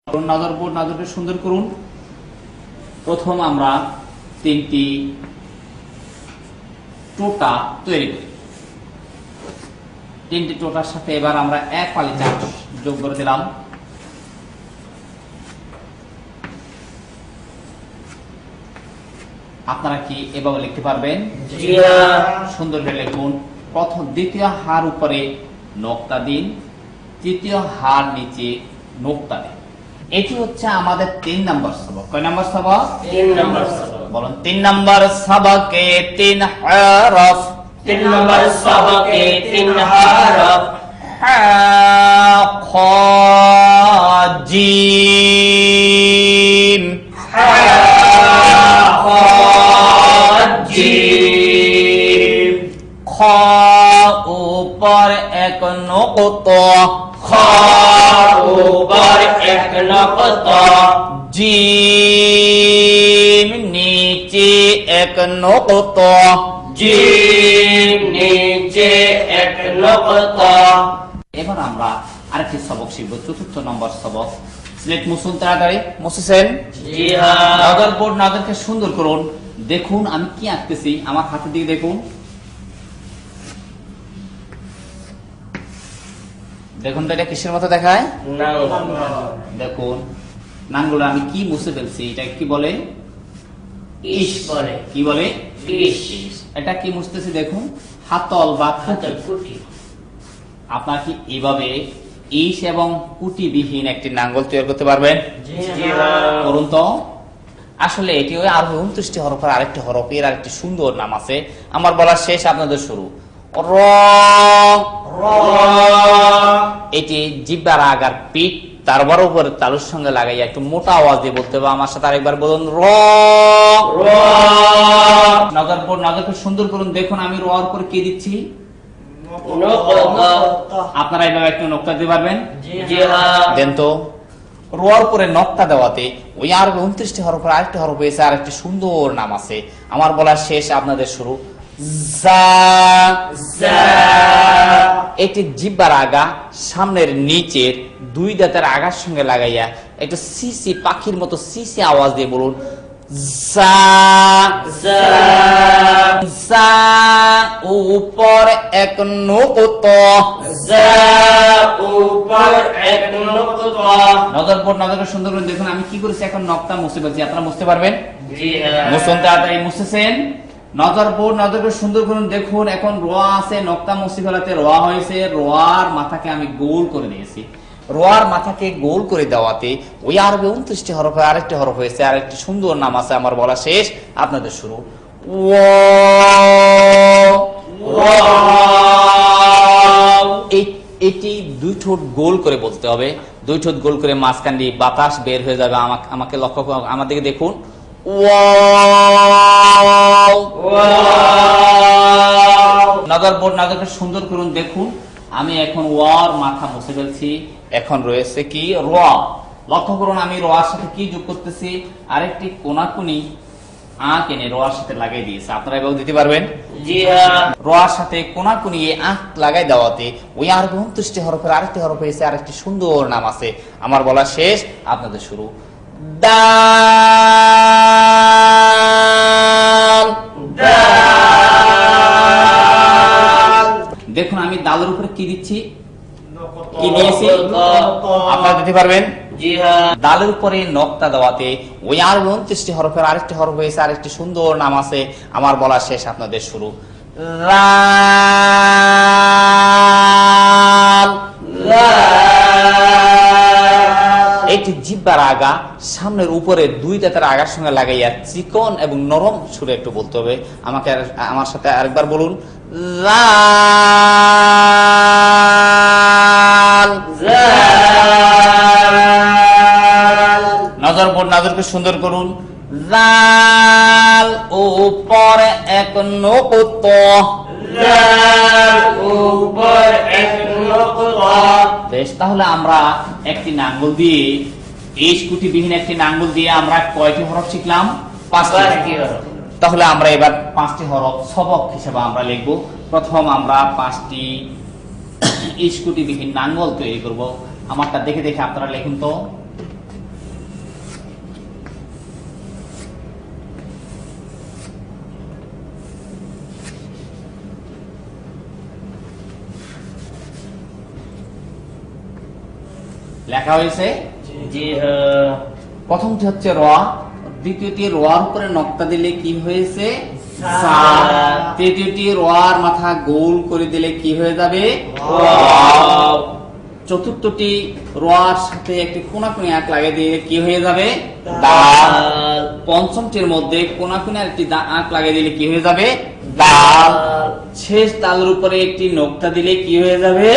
নজরকে সুন্দর করুন। প্রথম আমরা তিনটি টোটা তৈরি করি। তিনটি টোটার সাথে এবার আমরা এক পালি চাষ যোগ করে দিলাম। আপনারা কি এভাবে লিখতে পারবেন? সুন্দর করে লিখুন। প্রথম দ্বিতীয় হার উপরে নোক্তা দিন, তৃতীয় হার নিচে নোক্তা দিন। এটি হচ্ছে আমাদের 3 নম্বর সবক। কয় নম্বর সবক? 3 নম্বর সবক। বলুন 3 নম্বর সবকে 3 হরফ। 3 নম্বর সবকে 3 হরফ। হা খ জিম। হা খ জিম। খ উপর এক নকতা, খ উপর এক নকতা, জিম নিচে এক নকতা, জিম নিচে এক নকতা। এবার আমরা আরেকটি সবক শিখব, 4 নম্বর সবক। স্লেট মুছুন তাড়াতাড়ি। মুছেছেন? জি হ্যাঁ। নজর বোর্ড নজরকে সুন্দর করুন। দেখুন আমি কি আঁকতেছি, আমার হাতের দিকে দেখুন। দেখুন তো এটা কিসের মতো দেখায়? দেখুন নাঙ্গুলো আমি কি মুছে ফেলছি, এটা কি বলে? ইশ বলে। কি বলে? ইশ। এটা কি মুছতেছি দেখুন, হাতল বা হাতের কুটি। আপনারা কি এইভাবে ইশ এবং কুটি বিহীন একটি নাঙ্গল তৈরি করতে পারবেন? জি হ্যাঁ। করুন তো। আসলে এটি ওই আরবি 29টি হরফের আরেকটি হরফ, এর আরেকটি সুন্দর নাম আছে। আমার বলা শেষ, আপনাদের শুরু। র। এটি জিহ্বার আগার পিঠ তারপর উপরে তালুর সঙ্গে লাগাইয়া একটু মোটা আওয়াজ দিয়ে বলতে হবে। আমার সাথে আরেকবার বলুন, র। নজরকে সুন্দর করুন। দেখুন আমি র এর উপর কি দিচ্ছি, আপনারা এইভাবে একটু নোক্তা দিতে পারবেন? জি হ্যাঁ। দেন তো। রোয়ার উপরে নকটা দেওয়াতে ওই আরবি 29টি হরফের আরেকটি হরফ হয়েছে, আরেকটি সুন্দর নাম আছে। আমার বলা শেষ, আপনাদের শুরু। জা। এটি জিহ্বার আগা সামনের নিচের 2 দাঁতের আগার সঙ্গে লাগাইয়া একটু সিসি পাখির মতো সিসি আওয়াজ দিয়ে বলুন, জা। জা উপর এক নকতা, উপর এক নকতা। নজরকে সুন্দর করে দেখুন আমি কি করেছি, এখন নকটা মুছে ফেলছি। আপনারা মুছতে পারবেন? জি হ্যাঁ। মুছুন তাড়াতাড়ি। মুছেছেন? নজরকে সুন্দর করুন। দেখুন এখন রোয়া আছে, নকটা মুছে ফেলাতে রোয়া হয়েছে। রোয়ার মাথাকে আমি গোল করে দিয়েছি। রোয়ার মাথাকে গোল করে দেওয়াতে ওই আরবি 29টি হরফে আরেকটি হরফ হয়েছে, আরেকটি সুন্দর নাম আছে। আমার বলা শেষ, আপনাদের শুরু। এটি 2 ঠোঁট গোল করে বলতে হবে। 2 ঠোঁট গোল করে মাঝখান দিয়ে বাতাস বের হয়ে যাবে। আমাকে লক্ষ্য করুন, আমার দিকে দেখুন। নজরকে সুন্দর করুন। দেখুন আমি এখন ওয়ার মাথা মুছে ফেলছি। এখন রয়েছে কি, র। লক্ষ্য করুন আমি রোয়ার সাথে কি যোগ করতেছি, আরেকটি কোনাকুনি আঁক এনে রোয়ার সাথে লাগাই দিয়েছে। আপনারা এভাবে দিতে পারবেন? জি হ্যাঁ। রোয়ার সাথে কোনাকুনি আঁক লাগাই দেওয়াতে ওই আরবি 29টি হরফের আরেকটি হরফ হয়েছে, আরেকটি সুন্দর নাম আছে। আমার বলা শেষ, আপনাদের শুরু। দাল। দেখুন আমি দালের উপরে কি দিচ্ছি, কি দিয়েছি, আপনারা দিতে পারবেন? জি হ্যাঁ। দালের উপরে নকটা দেওয়াতে ওই আর 29টি হরফের আরেকটি হরফ হয়েছে, আরেকটি সুন্দর নাম আছে। আমার বলা শেষ, আপনাদের শুরু। এটি জিহ্বার আগা সামনের উপরে 2 দাঁতের আগার সঙ্গে লাগাইয়া চিকন এবং নরম সুরে একটু বলতে হবে। আমার সাথে আরেকবার বলুন, নজরকে সুন্দর করুন। জাল উপর এক নকতা, উপর এক নকতা। বেশ, তাহলে আমরা একটি নাঙ্গল দিয়ে, এই কুটি বিহীন একটি নাঙ্গল দিয়ে আমরা কয়টি হরফ শিখলাম? 5টি হরফ। তাহলে আমরা এবার 5টি হরফ সবক হিসেবে আমরা লিখব। প্রথম আমরা 5টি স্কুটি বিহীন নাঙ্গল তৈরি করব। আমারটা দেখে দেখে আপনারা লিখুন তো। লেখা হয়েছে। জি হ্যাঁ। প্রথমটি হচ্ছে র, দ্বিতীয়টি রোয়ার উপরে নক্তা দিলে কি হয়েছে সা, তৃতীয়টি রোয়ার মাথা গোল করে দিলে কি হয়ে যাবে ওয়াও, চতুর্থটি রোয়ার সাথে একটি কোনাকুনি আঁক লাগিয়ে দিলে কি হয়ে যাবে দাল, পঞ্চমটির মধ্যে কোনাকুনি একটি আঁক লাগিয়ে দিলে কি হয়ে যাবে দাল, শেষ তালের উপরে একটি নক্তা দিলে কি হয়ে যাবে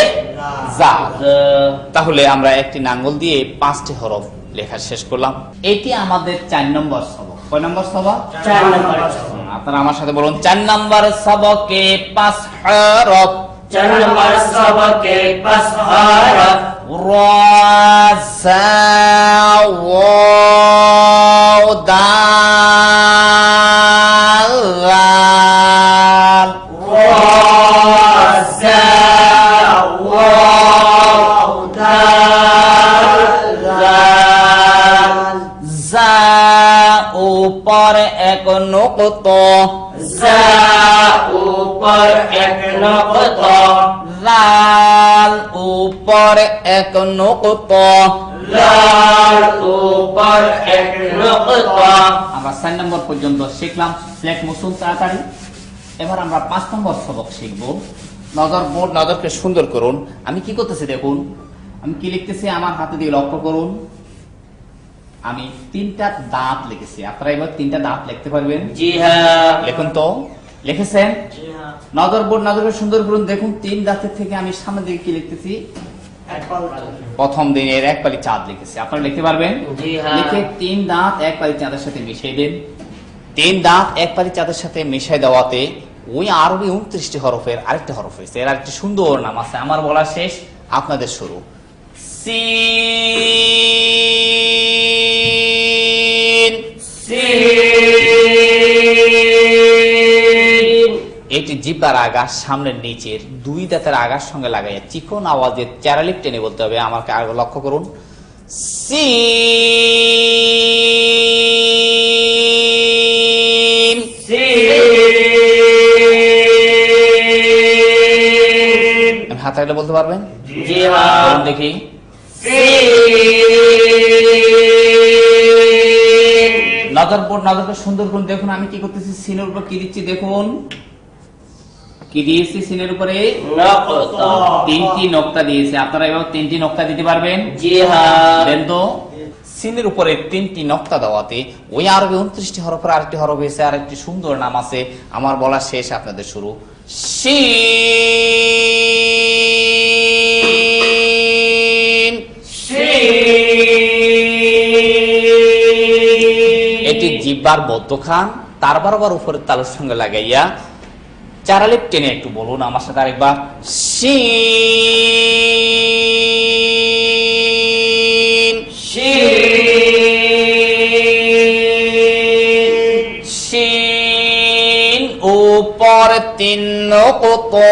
জা। তাহলে আমরা একটি নাঙ্গল দিয়ে 5টি হরফ লেখা শেষ করলাম। এটি আমাদের 4 নম্বর সবক। কয় নম্বর সবক? 4 নম্বর। আপনারা আমার সাথে বলুন, 4 নম্বর সবকে 5 হরফ। 4 নম্বর সবকে 5 হরফ। রা জা ওয়াও দাল জাল। রা জা ওয়াও দাল জাল। জা উপর এক নুকতা, জা উপর এক নুকতা। লাল উপর এক নুকতা। লাল উপর এক নুকতা। আমরা 4 নম্বর পর্যন্ত শিখলাম। স্লেট মুছুন তাড়াতাড়ি। এবার আমরা 5 নম্বর সবক শিখব। নজরকে সুন্দর করুন। আমি কি করতেছি দেখুন, আমি কি লিখতেছি আমার হাতে দিয়ে লক্ষ্য করুন। আমি 3টা দাঁত লিখেছি। আপনারা এবার 3টা দাঁত লিখতে পারবেন? জি হ্যাঁ। লিখুন তো। লিখেছেন? জি হ্যাঁ। নজরকে সুন্দর করুন। দেখুন 3 দাঁতের থেকে আমি সামনের দিকে কি লিখতেছি, প্রথম দিনের 1 পালি চাঁদ লিখেছি। আপনারা লিখতে পারবেন? জি হ্যাঁ। লিখে 3 দাঁত 1 পালি চাঁদের সাথে মিশিয়ে দেন। 3 দাঁত 1 পালি চাঁদের সাথে মিশিয়ে দেওয়াতে ওই আরবি 29টি হরফের আরেকটি হরফ হয়েছে। এর আরেকটি সুন্দর নাম আছে। আমার বলা শেষ, আপনাদের শুরু। সিন। সিন। এটি জিহ্বার আগা সামনের নিচের 2 দাঁতের আগার সঙ্গে লাগাইয়া চিকন আওয়াজে চারালিপ টেনে বলতে হবে। আমাকে আগে লক্ষ্য করুন। সিন। সিন। আমি হাত রাখলে বলতে পারবেন? জি হ্যাঁ। বলুন দেখি। সিন। নজরকে সুন্দর করুন। দেখুন আমি কি করতেছি, সিনের উপর কি দিচ্ছি দেখুন। কি দিয়েছি সিনের উপরে? নকতা। 3টি নক্তা দিয়েছি। আপনারা এবার 3টি নক্তা দিতে পারবেন? জি হ্যাঁ। দেন তো। সিনের উপরে 3টি নক্তা দেওয়াতে ওই আরবি 29টি হরফের আরেকটি হরফ হয়েছে। আরেকটি সুন্দর নাম আছে। আমার বলা শেষ, আপনাদের শুরু। শিন। এটি জিহ্বার মধ্যখান তার বরাবর উপরের তালুর সঙ্গে লাগাইয়া চারালিপ টেনে একটু বলুন আমার সাথে আরেকবার। শিন। শিন উপর 3 নুকতা।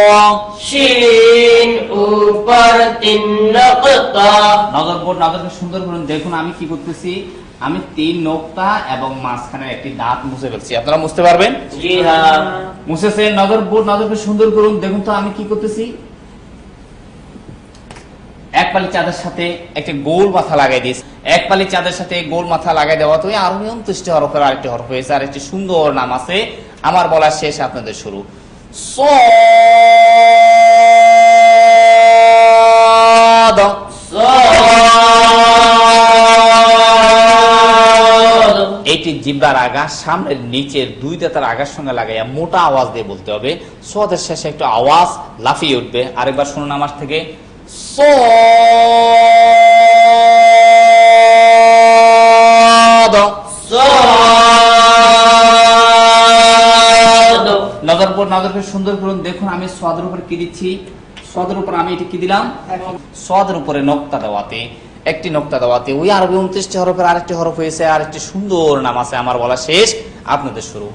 শিন উপর 3 নুকতা। নজরকে সুন্দর করুন। দেখুন আমি কি করতেছি, আমি 3 নোক্তা এবং মাঝখানে একটি দাঁত মুছে ফেলছি। আপনারা মুছতে পারবেন? জি হ্যাঁ। মুছেছেন? নজরকে সুন্দর করুন। দেখুন তো আমি কি করতেছি, 1 পালি চাঁদের সাথে একটা গোল মাথা লাগাই দিয়েছি। 1 পালি চাঁদের সাথে গোল মাথা লাগাই দেওয়া তো আরো 29টি হরফের আরেকটি হরফ হয়েছে। আর একটি সুন্দর নাম আছে। আমার বলা শেষ, আপনাদের শুরু। সদ। এটি জিহ্বার আগা সামনের নিচের 2 দাঁতের আগার সঙ্গে লাগাইয়া মোটা আওয়াজ দিয়ে বলতে হবে। সদের শেষে একটু আওয়াজ লাফিয়ে উঠবে। আরেকবার শুনুন আমার থেকে। সদ। নজরকে সুন্দর করুন। দেখুন আমি সদের উপর কি দিচ্ছি, সদের উপর আমি এটি কি দিলাম, সদের উপরে নক্তা দেওয়াতে একটি নক্তা দেওয়াতে ওই আরবি 29টি হরফের আরেকটি হরফ হয়েছে। আর একটি সুন্দর নাম আছে। আমার বলা শেষ, আপনাদের শুরু।